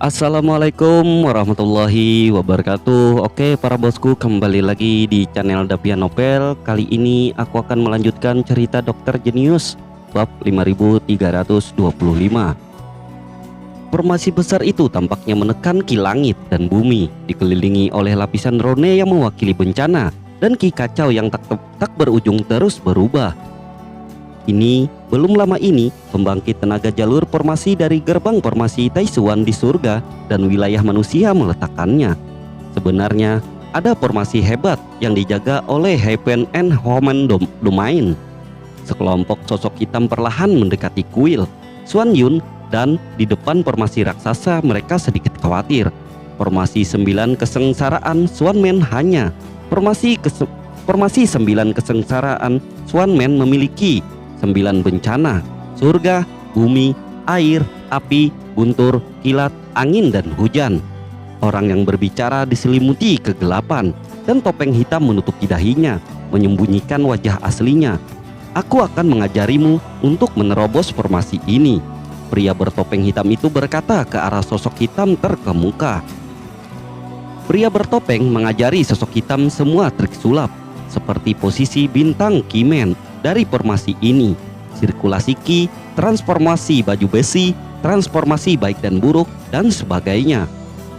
Assalamualaikum warahmatullahi wabarakatuh. Oke para bosku, kembali lagi di channel Dapian Novel. Kali ini aku akan melanjutkan cerita Dokter Jenius bab 5325. Formasi besar itu tampaknya menekan ki langit dan bumi, dikelilingi oleh lapisan rone yang mewakili bencana dan ki kacau yang tak berujung terus berubah. Belum lama ini, pembangkit tenaga jalur formasi dari gerbang formasi Taisuan di surga dan wilayah manusia meletakkannya. Sebenarnya, ada formasi hebat yang dijaga oleh Heaven and Human Domain. Sekelompok sosok hitam perlahan mendekati kuil Xuan Yun, dan di depan formasi raksasa mereka sedikit khawatir. Formasi 9 kesengsaraan Xuan Men hanya. Formasi 9 kesengsaraan Xuan Men memiliki 9 bencana: surga, bumi, air, api, guntur, kilat, angin, dan hujan. Orang yang berbicara diselimuti kegelapan, dan topeng hitam menutupi dahinya, menyembunyikan wajah aslinya. Aku akan mengajarimu untuk menerobos formasi ini. Pria bertopeng hitam itu berkata ke arah sosok hitam terkemuka. Pria bertopeng mengajari sosok hitam semua trik sulap, seperti posisi bintang Kimen dari formasi ini, sirkulasi ki, transformasi baju besi, transformasi baik dan buruk, dan sebagainya.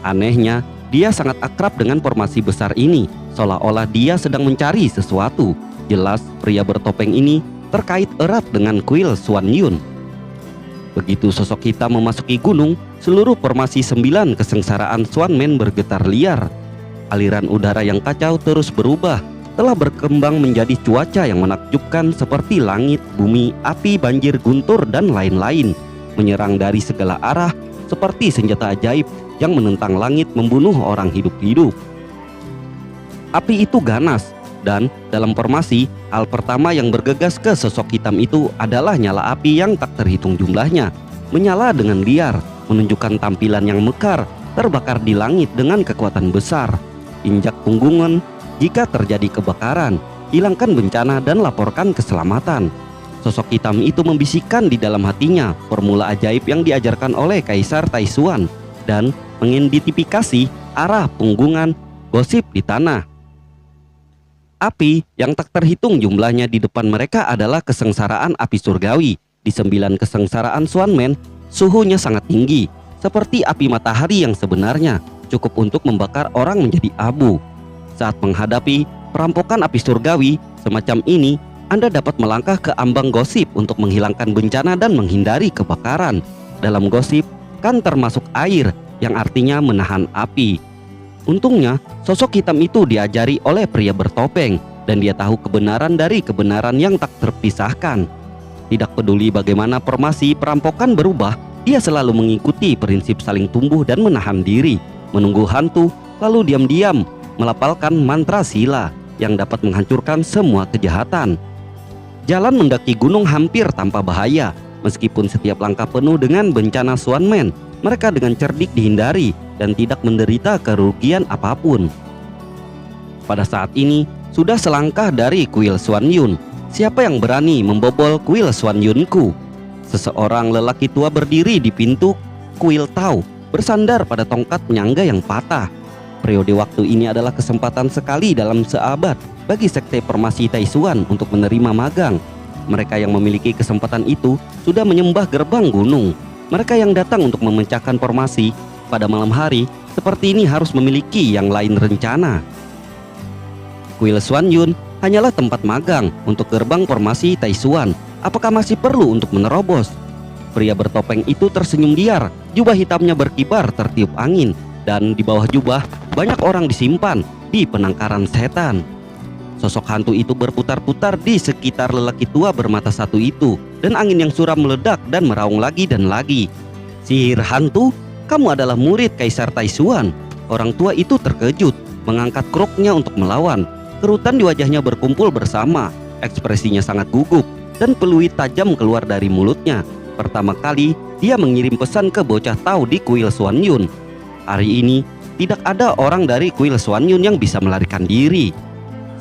Anehnya, dia sangat akrab dengan formasi besar ini, seolah-olah dia sedang mencari sesuatu. Jelas pria bertopeng ini terkait erat dengan kuil Xuan Yun. Begitu sosok hitam memasuki gunung, seluruh formasi 9 kesengsaraan Xuan Men bergetar liar. Aliran udara yang kacau terus berubah, telah berkembang menjadi cuaca yang menakjubkan seperti langit, bumi, api, banjir, guntur, dan lain-lain, menyerang dari segala arah seperti senjata ajaib yang menentang langit membunuh orang hidup-hidup. Api itu ganas, dan dalam formasi, hal pertama yang bergegas ke sosok hitam itu adalah nyala api yang tak terhitung jumlahnya, menyala dengan liar, menunjukkan tampilan yang mekar, terbakar di langit dengan kekuatan besar. Injak punggungan jika terjadi kebakaran, hilangkan bencana dan laporkan keselamatan. Sosok hitam itu membisikkan di dalam hatinya formula ajaib yang diajarkan oleh Kaisar Taisuan dan mengidentifikasi arah punggungan gosip di tanah. Api yang tak terhitung jumlahnya di depan mereka adalah kesengsaraan api surgawi. Di 9 kesengsaraan Xuan Men, suhunya sangat tinggi, seperti api matahari yang sebenarnya, cukup untuk membakar orang menjadi abu. Saat menghadapi perampokan api surgawi semacam ini, Anda dapat melangkah ke ambang gosip untuk menghilangkan bencana dan menghindari kebakaran. Dalam gosip kan termasuk air, yang artinya menahan api. Untungnya, sosok hitam itu diajari oleh pria bertopeng, dan dia tahu kebenaran dari kebenaran yang tak terpisahkan. Tidak peduli bagaimana formasi perampokan berubah, dia selalu mengikuti prinsip saling tumbuh dan menahan diri, menunggu hantu, lalu diam-diam melafalkan mantra sila yang dapat menghancurkan semua kejahatan. Jalan mendaki gunung hampir tanpa bahaya, meskipun setiap langkah penuh dengan bencana Xuan Men. Mereka dengan cerdik dihindari dan tidak menderita kerugian apapun. Pada saat ini, sudah selangkah dari kuil Xuan Yun. Siapa yang berani membobol kuil Xuan Yunku? Seseorang lelaki tua berdiri di pintu kuil Tao, bersandar pada tongkat penyangga yang patah. Periode waktu ini adalah kesempatan sekali dalam seabad bagi sekte formasi Taisuan untuk menerima magang. Mereka yang memiliki kesempatan itu sudah menyembah gerbang gunung. Mereka yang datang untuk memecahkan formasi pada malam hari seperti ini harus memiliki yang lain rencana. Kuil Xuan Yun hanyalah tempat magang untuk gerbang formasi Taisuan. Apakah masih perlu untuk menerobos? Pria bertopeng itu tersenyum liar, jubah hitamnya berkibar tertiup angin, dan di bawah jubah banyak orang disimpan di penangkaran setan. Sosok hantu itu berputar-putar di sekitar lelaki tua bermata satu itu, dan angin yang suram meledak dan meraung lagi dan lagi. Sihir hantu, kamu adalah murid Kaisar Taisuan. Orang tua itu terkejut, mengangkat kruknya untuk melawan. Kerutan di wajahnya berkumpul bersama, ekspresinya sangat gugup, dan peluit tajam keluar dari mulutnya. Pertama kali, dia mengirim pesan ke bocah Tao di kuil Xuan Yun. Hari ini, tidak ada orang dari kuil Xuan Yun yang bisa melarikan diri.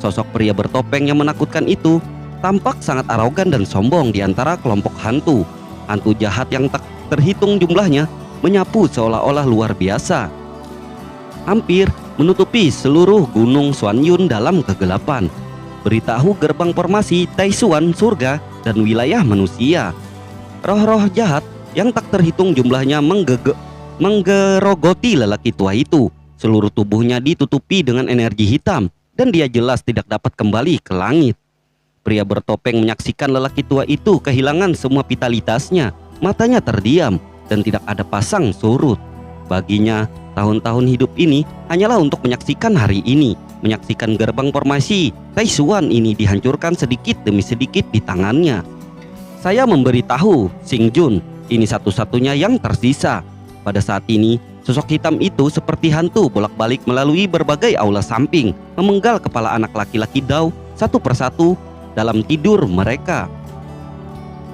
Sosok pria bertopeng yang menakutkan itu tampak sangat arogan dan sombong di antara kelompok hantu. Hantu jahat yang tak terhitung jumlahnya menyapu seolah-olah luar biasa, hampir menutupi seluruh gunung Xuanyun dalam kegelapan. Beritahu gerbang formasi Taishuan surga dan wilayah manusia. Roh-roh jahat yang tak terhitung jumlahnya menggerogoti lelaki tua itu. Seluruh tubuhnya ditutupi dengan energi hitam dan dia jelas tidak dapat kembali ke langit. Pria bertopeng menyaksikan lelaki tua itu kehilangan semua vitalitasnya. Matanya terdiam dan tidak ada pasang surut. Baginya, tahun-tahun hidup ini hanyalah untuk menyaksikan hari ini, menyaksikan gerbang formasi Taishuan ini dihancurkan sedikit demi sedikit di tangannya. Saya memberitahu Xing Jun, ini satu-satunya yang tersisa. Pada saat ini, sosok hitam itu seperti hantu bolak-balik melalui berbagai aula samping, memenggal kepala anak laki-laki Dao satu persatu dalam tidur mereka.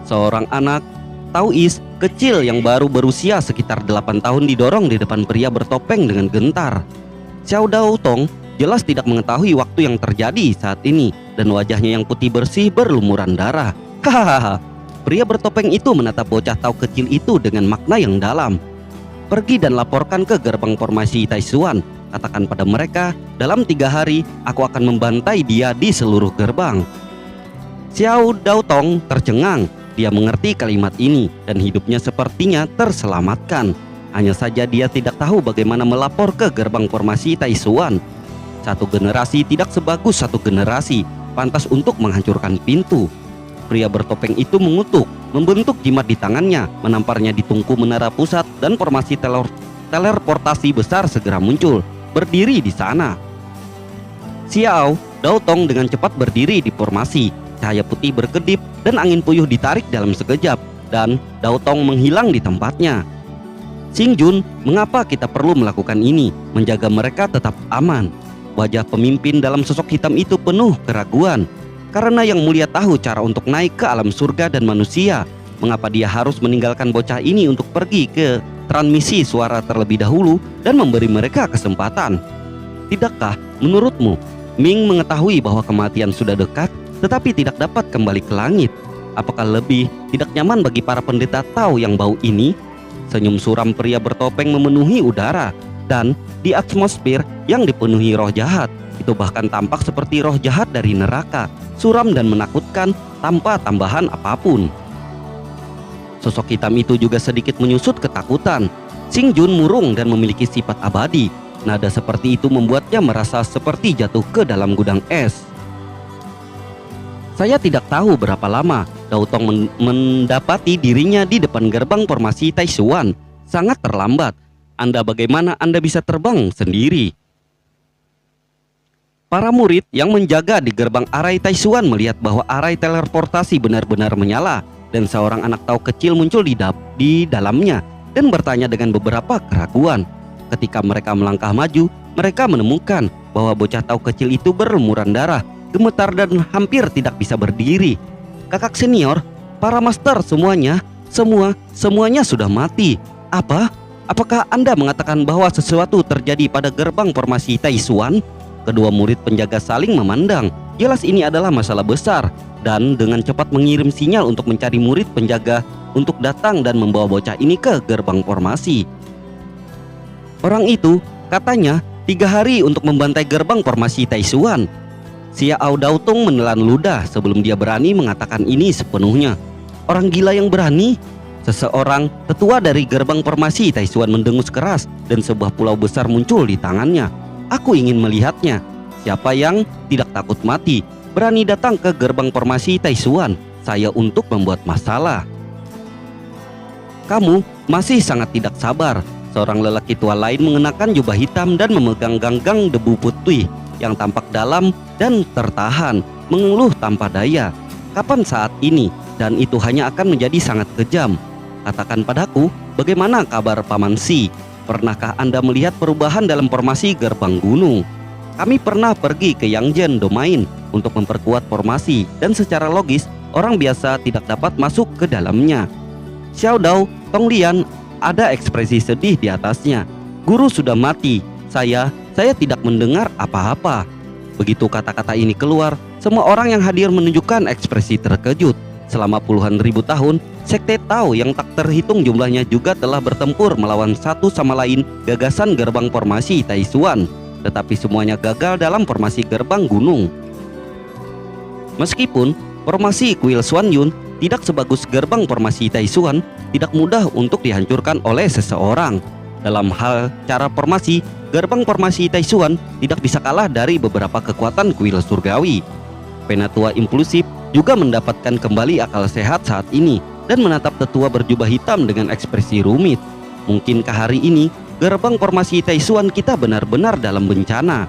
Seorang anak Taois kecil yang baru berusia sekitar 8 tahun didorong di depan pria bertopeng dengan gentar. Xiao Dao Tong jelas tidak mengetahui waktu yang terjadi saat ini dan wajahnya yang putih bersih berlumuran darah. Hahaha. Pria bertopeng itu menatap bocah Tao kecil itu dengan makna yang dalam. Pergi dan laporkan ke gerbang formasi Taishuan. Katakan pada mereka, dalam 3 hari aku akan membantai dia di seluruh gerbang. Xiao Dao Tong tercengang. Dia mengerti kalimat ini dan hidupnya sepertinya terselamatkan. Hanya saja dia tidak tahu bagaimana melapor ke gerbang formasi Taishuan. Satu generasi tidak sebagus satu generasi, pantas untuk menghancurkan pintu. Pria bertopeng itu mengutuk, membentuk jimat di tangannya, menamparnya di tungku menara pusat dan formasi teleportasi besar segera muncul, berdiri di sana. Xiao Dao Tong dengan cepat berdiri di formasi. Cahaya putih berkedip dan angin puyuh ditarik dalam sekejap dan Dao Tong menghilang di tempatnya. Xing Jun, mengapa kita perlu melakukan ini? Menjaga mereka tetap aman. Wajah pemimpin dalam sosok hitam itu penuh keraguan. Karena Yang Mulia tahu cara untuk naik ke alam surga dan manusia. Mengapa dia harus meninggalkan bocah ini untuk pergi ke transmisi suara terlebih dahulu dan memberi mereka kesempatan? Tidakkah menurutmu Ming mengetahui bahwa kematian sudah dekat tetapi tidak dapat kembali ke langit? Apakah lebih tidak nyaman bagi para pendeta Tao yang bau ini? Senyum suram pria bertopeng memenuhi udara, dan di atmosfer yang dipenuhi roh jahat itu bahkan tampak seperti roh jahat dari neraka, suram dan menakutkan tanpa tambahan apapun. Sosok hitam itu juga sedikit menyusut ketakutan. Xing Jun murung dan memiliki sifat abadi. Nada seperti itu membuatnya merasa seperti jatuh ke dalam gudang es. Saya tidak tahu berapa lama Dao Tong mendapati dirinya di depan gerbang formasi Taishuan. Sangat terlambat. Bagaimana Anda bisa terbang sendiri? Para murid yang menjaga di gerbang arai Taishuan melihat bahwa arai teleportasi benar-benar menyala dan seorang anak Tao kecil muncul di dalamnya dan bertanya dengan beberapa keraguan. Ketika mereka melangkah maju, mereka menemukan bahwa bocah Tao kecil itu berlumuran darah, gemetar dan hampir tidak bisa berdiri. Kakak senior, para master semuanya sudah mati. Apakah Anda mengatakan bahwa sesuatu terjadi pada gerbang formasi Taishuan? Kedua murid penjaga saling memandang. Jelas ini adalah masalah besar, dan dengan cepat mengirim sinyal untuk mencari murid penjaga untuk datang dan membawa bocah ini ke gerbang formasi. Orang itu katanya 3 hari untuk membantai gerbang formasi Taishuan. Xiao Dao Tong menelan ludah sebelum dia berani mengatakan ini sepenuhnya. Orang gila yang berani? Seseorang tetua dari gerbang formasi Taishuan mendengus keras dan sebuah pulau besar muncul di tangannya. Aku ingin melihatnya. Siapa yang tidak takut mati berani datang ke gerbang formasi Taishuan saya untuk membuat masalah. Kamu masih sangat tidak sabar. Seorang lelaki tua lain mengenakan jubah hitam dan memegang ganggang debu putih yang tampak dalam dan tertahan, mengeluh tanpa daya. Kapan saat ini? Dan itu hanya akan menjadi sangat kejam. Katakan padaku, bagaimana kabar Paman Si? Pernahkah Anda melihat perubahan dalam formasi gerbang gunung? Kami pernah pergi ke Yangzhen Domain untuk memperkuat formasi, dan secara logis, orang biasa tidak dapat masuk ke dalamnya. Xiao Dao Tong Lian ada ekspresi sedih di atasnya. Guru sudah mati. Saya tidak mendengar apa-apa. Begitu kata-kata ini keluar, semua orang yang hadir menunjukkan ekspresi terkejut. Selama puluhan ribu tahun, Sekte Tao yang tak terhitung jumlahnya juga telah bertempur melawan satu sama lain gagasan gerbang formasi Taishuan, tetapi semuanya gagal dalam formasi gerbang gunung. Meskipun formasi kuil Xuan Yun tidak sebagus gerbang formasi Taishuan, tidak mudah untuk dihancurkan oleh seseorang. Dalam hal cara formasi, gerbang formasi Taishuan tidak bisa kalah dari beberapa kekuatan kuil surgawi. Penatua impulsif juga mendapatkan kembali akal sehat saat ini dan menatap tetua berjubah hitam dengan ekspresi rumit. Mungkinkah hari ini gerbang formasi Taishuan kita benar-benar dalam bencana?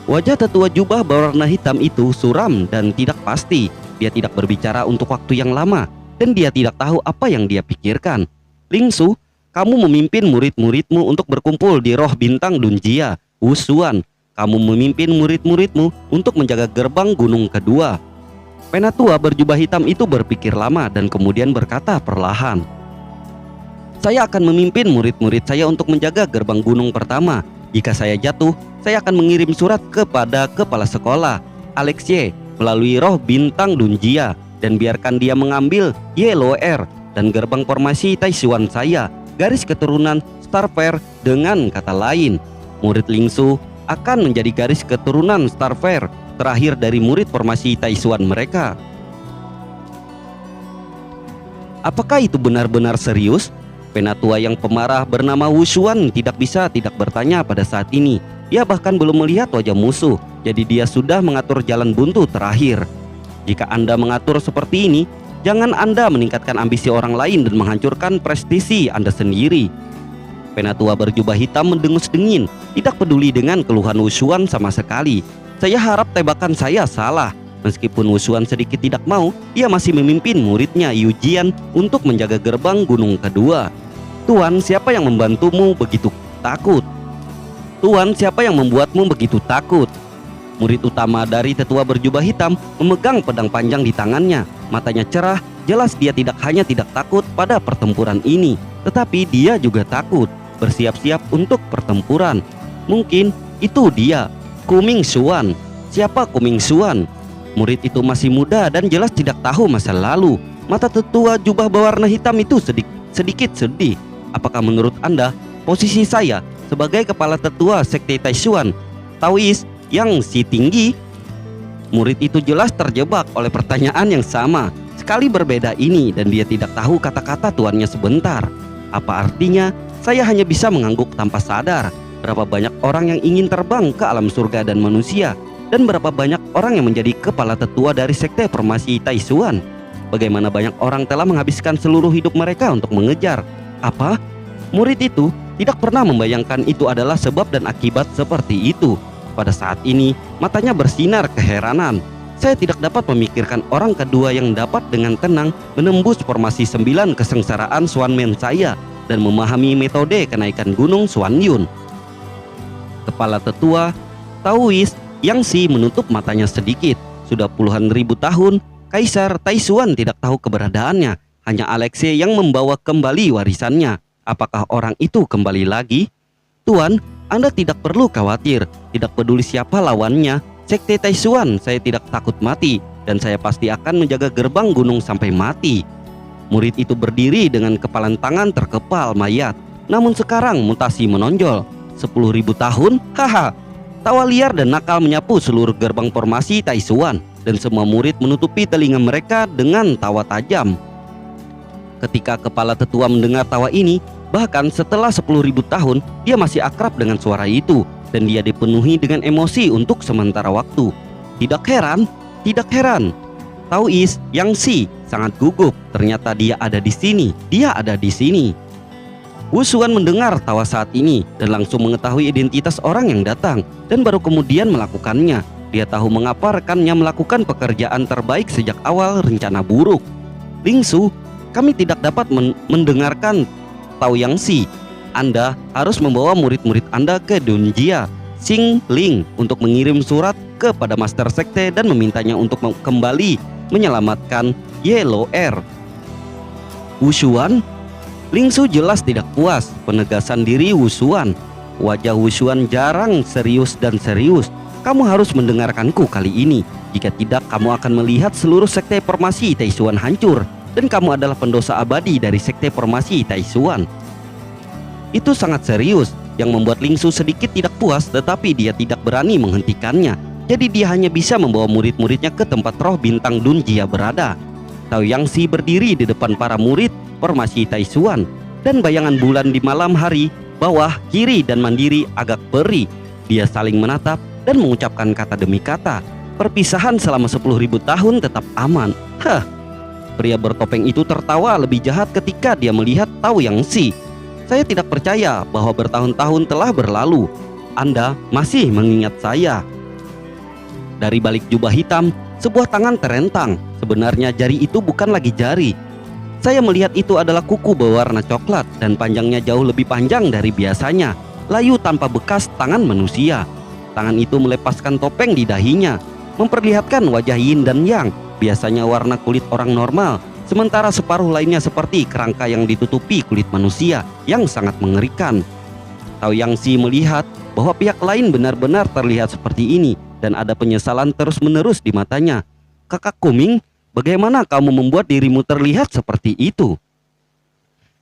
Wajah tetua jubah berwarna hitam itu suram dan tidak pasti. Dia tidak berbicara untuk waktu yang lama dan dia tidak tahu apa yang dia pikirkan. Lingsu, kamu memimpin murid-muridmu untuk berkumpul di roh bintang Dunjia. Wusuan, kamu memimpin murid-muridmu untuk menjaga gerbang gunung kedua. Penatua berjubah hitam itu berpikir lama dan kemudian berkata perlahan, saya akan memimpin murid-murid saya untuk menjaga gerbang gunung pertama. Jika saya jatuh, saya akan mengirim surat kepada kepala sekolah Alexie melalui roh bintang Dunjia dan biarkan dia mengambil Yeloer dan gerbang formasi Taishuan saya, garis keturunan Starfire. Dengan kata lain, murid Lingsu akan menjadi garis keturunan Starfire terakhir dari murid formasi Taishuan mereka. Apakah itu benar-benar serius? Penatua yang pemarah bernama Wusuan tidak bisa tidak bertanya pada saat ini. Dia bahkan belum melihat wajah musuh, jadi dia sudah mengatur jalan buntu terakhir. Jika Anda mengatur seperti ini, jangan Anda meningkatkan ambisi orang lain dan menghancurkan prestisi Anda sendiri. Penatua berjubah hitam mendengus dingin, tidak peduli dengan keluhan Wusuan sama sekali. Saya harap tebakan saya salah. Meskipun Wusuan sedikit tidak mau, dia masih memimpin muridnya Yujian untuk menjaga gerbang gunung kedua. Tuan, siapa yang membantumu begitu takut? Tuan, siapa yang membuatmu begitu takut? Murid utama dari tetua berjubah hitam memegang pedang panjang di tangannya. Matanya cerah, jelas dia tidak hanya tidak takut pada pertempuran ini, tetapi dia juga takut, bersiap-siap untuk pertempuran. Mungkin itu dia, Kuming Xuan. Siapa Kuming Xuan? Murid itu masih muda dan jelas tidak tahu masa lalu. Mata tetua jubah berwarna hitam itu sedikit sedih. Apakah menurut Anda posisi saya sebagai kepala tetua Sekte Taishuan Taois yang si tinggi? Murid itu jelas terjebak oleh pertanyaan yang sama. Sekali berbeda ini dan dia tidak tahu kata-kata tuannya sebentar. Apa artinya saya hanya bisa mengangguk tanpa sadar? Berapa banyak orang yang ingin terbang ke alam surga dan manusia, dan berapa banyak orang yang menjadi kepala tetua dari sekte formasi Taishuan? Bagaimana banyak orang telah menghabiskan seluruh hidup mereka untuk mengejar apa? Murid itu tidak pernah membayangkan itu adalah sebab dan akibat seperti itu. Pada saat ini matanya bersinar keheranan. Saya tidak dapat memikirkan orang kedua yang dapat dengan tenang menembus formasi 9 kesengsaraan Xuanmen saya dan memahami metode kenaikan gunung Xuan Yun. Kepala tetua Taois Yang Si menutup matanya sedikit. Sudah puluhan ribu tahun Kaisar Taishuan tidak tahu keberadaannya. Hanya Alexei yang membawa kembali warisannya. Apakah orang itu kembali lagi? Tuan, Anda tidak perlu khawatir. Tidak peduli siapa lawannya, Sekte Taishuan saya tidak takut mati, dan saya pasti akan menjaga gerbang gunung sampai mati. Murid itu berdiri dengan kepalan tangan terkepal mayat. Namun sekarang mutasi menonjol. 10.000 tahun? Haha. Tawa liar dan nakal menyapu seluruh gerbang formasi Taishuan, dan semua murid menutupi telinga mereka dengan tawa tajam. Ketika kepala tetua mendengar tawa ini, bahkan setelah 10.000 tahun, dia masih akrab dengan suara itu, dan dia dipenuhi dengan emosi untuk sementara waktu. Tidak heran, Taois Yang Si sangat gugup. Ternyata dia ada di sini. Wusuan mendengar tawa saat ini dan langsung mengetahui identitas orang yang datang, dan baru kemudian melakukannya. Dia tahu mengapa rekannya melakukan pekerjaan terbaik sejak awal rencana buruk. Lingsu, kami tidak dapat mendengarkan Tao Yang Si. Anda harus membawa murid-murid Anda ke Dunjia Xing Ling untuk mengirim surat kepada Master Sekte dan memintanya untuk kembali menyelamatkan Yeloer. Wusuan? Lingsu jelas tidak puas penegasan diri Wusuan. Wajah Wusuan jarang serius dan serius. Kamu harus mendengarkanku kali ini. Jika tidak, kamu akan melihat seluruh sekte formasi Taishuan hancur, dan kamu adalah pendosa abadi dari sekte formasi Taishuan. Itu sangat serius, yang membuat Lingsu sedikit tidak puas, tetapi dia tidak berani menghentikannya. Jadi dia hanya bisa membawa murid-muridnya ke tempat roh bintang Dunjia berada. Tao Yangzi berdiri di depan para murid formasi Taishuan, dan bayangan bulan di malam hari, bawah, kiri, dan mandiri agak perih. Dia saling menatap dan mengucapkan kata demi kata. Perpisahan selama 10.000 tahun tetap aman. Hah. Pria bertopeng itu tertawa lebih jahat ketika dia melihat Tao Yangzi. Saya tidak percaya bahwa bertahun-tahun telah berlalu. Anda masih mengingat saya. Dari balik jubah hitam, sebuah tangan terentang. Sebenarnya jari itu bukan lagi jari. Saya melihat itu adalah kuku berwarna coklat dan panjangnya jauh lebih panjang dari biasanya. Layu tanpa bekas tangan manusia. Tangan itu melepaskan topeng di dahinya, memperlihatkan wajah yin dan yang, biasanya warna kulit orang normal, sementara separuh lainnya seperti kerangka yang ditutupi kulit manusia yang sangat mengerikan. Tao Yangzi melihat bahwa pihak lain benar-benar terlihat seperti ini, dan ada penyesalan terus-menerus di matanya. Kakak Kuming, bagaimana kamu membuat dirimu terlihat seperti itu?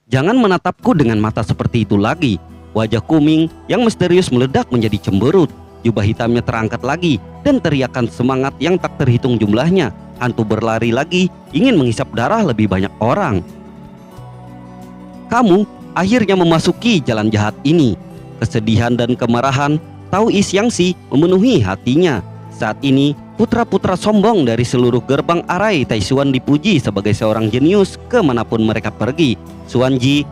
Jangan menatapku dengan mata seperti itu lagi. Wajah Kuming yang misterius meledak menjadi cemberut. Jubah hitamnya terangkat lagi, dan teriakan semangat yang tak terhitung jumlahnya. Hantu berlari lagi, ingin menghisap darah lebih banyak orang. Kamu akhirnya memasuki jalan jahat ini. Kesedihan dan kemarahan Tao Yangzi memenuhi hatinya. Saat ini, putra-putra sombong dari seluruh gerbang arai Taishuan dipuji sebagai seorang jenius kemanapun mereka pergi. Xuanji,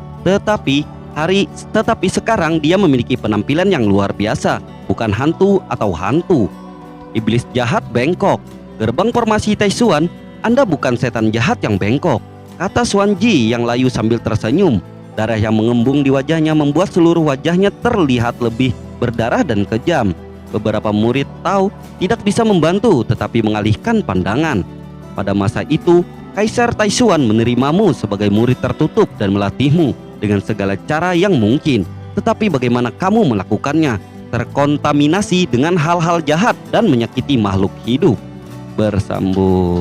tetapi sekarang dia memiliki penampilan yang luar biasa, bukan hantu atau hantu. Iblis jahat bengkok. Gerbang formasi Taishuan, Anda bukan setan jahat yang bengkok, kata Xuanji yang layu sambil tersenyum. Darah yang mengembung di wajahnya membuat seluruh wajahnya terlihat lebih berdarah dan kejam. Beberapa murid Tao tidak bisa membantu tetapi mengalihkan pandangan. Pada masa itu, Kaisar Taishuan menerimamu sebagai murid tertutup dan melatihmu dengan segala cara yang mungkin. Tetapi bagaimana kamu melakukannya? Terkontaminasi dengan hal-hal jahat dan menyakiti makhluk hidup. Bersambung.